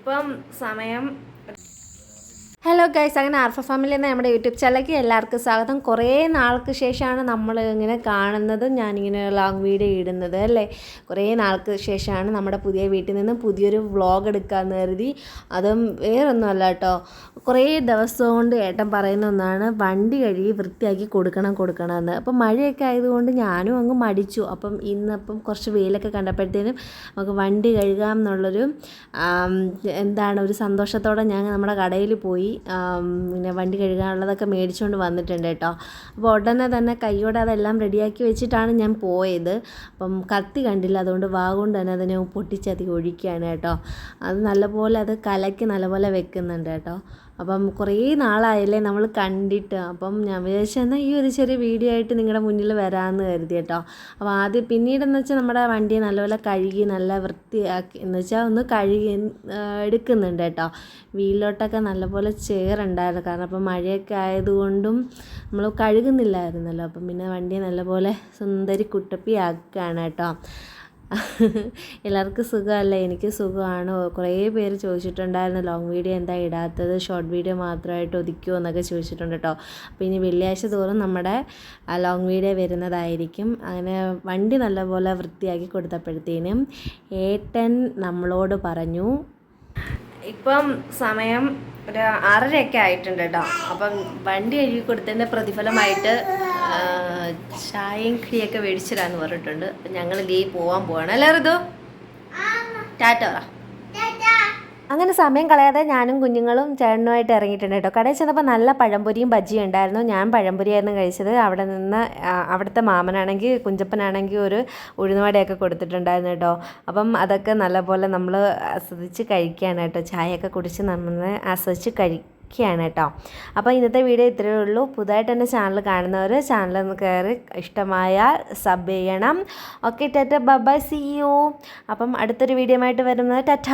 ഇപ്പം സമയം hello guys, അങ്ങനെ ആർഫ ഫാമിലി എന്ന നമ്മുടെ യൂട്യൂബ് ചാനലിലേക്ക് എല്ലാവർക്കും സ്വാഗതം. കുറേ നാൾക്ക് ശേഷമാണ് നമ്മൾ ഇങ്ങനെ കാണുന്നത്, ഞാനിങ്ങനെ ലോങ് വീഡിയോ ഇടുന്നത് അല്ലേ. കുറേ നാൾക്ക് ശേഷമാണ് നമ്മുടെ പുതിയ വീട്ടിൽ നിന്ന് പുതിയൊരു വ്ളോഗ് എടുക്കാമെന്ന് കരുതി. അതും വേറൊന്നുമല്ല കേട്ടോ, കുറേ ദിവസം കൊണ്ട് ഏട്ടൻ പറയുന്ന ഒന്നാണ് വണ്ടി കഴുകി വൃത്തിയാക്കി കൊടുക്കണമെന്ന്. അപ്പം മഴയൊക്കെ ആയതുകൊണ്ട് ഞാനും അങ്ങ് മടിച്ചു. അപ്പം ഇന്നപ്പം കുറച്ച് വെയിലൊക്കെ കണ്ടപ്പോഴത്തേനും നമുക്ക് വണ്ടി കഴുകാം എന്നുള്ളൊരു ഒരു സന്തോഷത്തോടെ ഞാൻ നമ്മുടെ കടയിൽ പോയി പിന്നെ വണ്ടി കഴുകാനുള്ളതൊക്കെ മേടിച്ചുകൊണ്ട് വന്നിട്ടുണ്ട് കേട്ടോ. അപ്പോൾ ഉടനെ തന്നെ കൈയോടെ അതെല്ലാം റെഡിയാക്കി വെച്ചിട്ടാണ് ഞാൻ പോയത്. അപ്പം കത്തി കണ്ടില്ല, അതുകൊണ്ട് കൊണ്ട് തന്നെ അതിനെ പൊട്ടിച്ചതി ഒഴിക്കുകയാണ് കേട്ടോ. അത് നല്ലപോലെ കലക്കി നല്ലപോലെ വെക്കുന്നുണ്ട് കേട്ടോ. അപ്പം കുറേ നാളായല്ലേ നമ്മൾ കണ്ടിട്ട്. അപ്പം ഞാൻ വിചാരിച്ചെന്നാൽ ഈ ഒരു ചെറിയ വീഡിയോ ആയിട്ട് നിങ്ങളുടെ മുന്നിൽ വരാമെന്ന് കരുതി കേട്ടോ. അപ്പോൾ പിന്നീടെന്ന് വെച്ചാൽ നമ്മുടെ വണ്ടി നല്ലപോലെ കഴുകി നല്ല വൃത്തിയാക്കി എന്ന് വെച്ചാൽ ഒന്ന് കഴുകി എടുക്കുന്നുണ്ട് കേട്ടോ. വീലിലോട്ടൊക്കെ നല്ലപോലെ ചേറുണ്ടായിരുന്നു, കാരണം അപ്പം മഴയൊക്കെ ആയതുകൊണ്ടും നമ്മൾ കഴുകുന്നില്ലായിരുന്നല്ലോ. അപ്പം പിന്നെ വണ്ടി നല്ലപോലെ സുന്ദരി കുട്ടപ്പിയാക്കുകയാണ് കേട്ടോ. എല്ലാവർക്കും സുഖമല്ലേ? എനിക്ക് സുഖമാണ്. കുറേ പേര് ചോദിച്ചിട്ടുണ്ടായിരുന്നു ലോങ് വീഡിയോ എന്താ ഇടാത്തത്, ഷോർട്ട് വീഡിയോ മാത്രമായിട്ട് ഒതുക്കുമോ എന്നൊക്കെ ചോദിച്ചിട്ടുണ്ട് കേട്ടോ. അപ്പോൾ ഇനി വെള്ളിയാഴ്ച തോറും നമ്മുടെ ലോങ് വീഡിയോ വരുന്നതായിരിക്കും. അങ്ങനെ വണ്ടി നല്ലപോലെ വൃത്തിയാക്കി കൊടുത്തപ്പോഴത്തേനും ഏട്ടൻ നമ്മളോട് പറഞ്ഞു, ഇപ്പം സമയം ഒരു 6:30 ആയിട്ടുണ്ട് കേട്ടോ. അപ്പം വണ്ടി കഴുകി കൊടുത്തതിൻ്റെ പ്രതിഫലമായിട്ട് ചായയും കിഴിയൊക്കെ മേടിച്ചിടാന്ന് പറഞ്ഞിട്ടുണ്ട്. അപ്പം ഞങ്ങൾ പോകാൻ പോവാണ്. എല്ലാവരും ഇതോ ടാറ്റ പറ. അങ്ങനെ സമയം കളയാതെ ഞാനും കുഞ്ഞുങ്ങളും ചേട്ടനുമായിട്ട് ഇറങ്ങിയിട്ടുണ്ട് കേട്ടോ. കടയിൽ ചെന്നപ്പോൾ നല്ല പഴംപൊരിയും ബജ്ജിയും ഉണ്ടായിരുന്നു. ഞാൻ പഴംപൊരിയായിരുന്നു കഴിച്ചത്. അവിടെ നിന്ന് അവിടുത്തെ മാമനാണെങ്കിൽ കുഞ്ചപ്പനാണെങ്കിൽ ഒരു ഉഴുന്നുവടയൊക്കെ കൊടുത്തിട്ടുണ്ടായിരുന്നു കേട്ടോ. അപ്പം അതൊക്കെ നല്ലപോലെ നമ്മൾ ആസ്വദിച്ച് കഴിക്കുകയാണ് കേട്ടോ. ചായയൊക്കെ കുടിച്ച് നമ്മൾ ആസ്വദിച്ച് കഴിക്കുകയാണ് കേട്ടോ. അപ്പോൾ ഇന്നത്തെ വീഡിയോ ഇത്രയേ ഉള്ളൂ. പുതുതായിട്ട് എൻ്റെ ചാനൽ കാണുന്നവർ ചാനലൊന്ന് കയറി ഇഷ്ടമായാൽ സബ് ചെയ്യണം. Okay, tata bye, see you. അപ്പം അടുത്തൊരു വീഡിയോ ആയിട്ട് വരുന്നത് ടാറ്റ.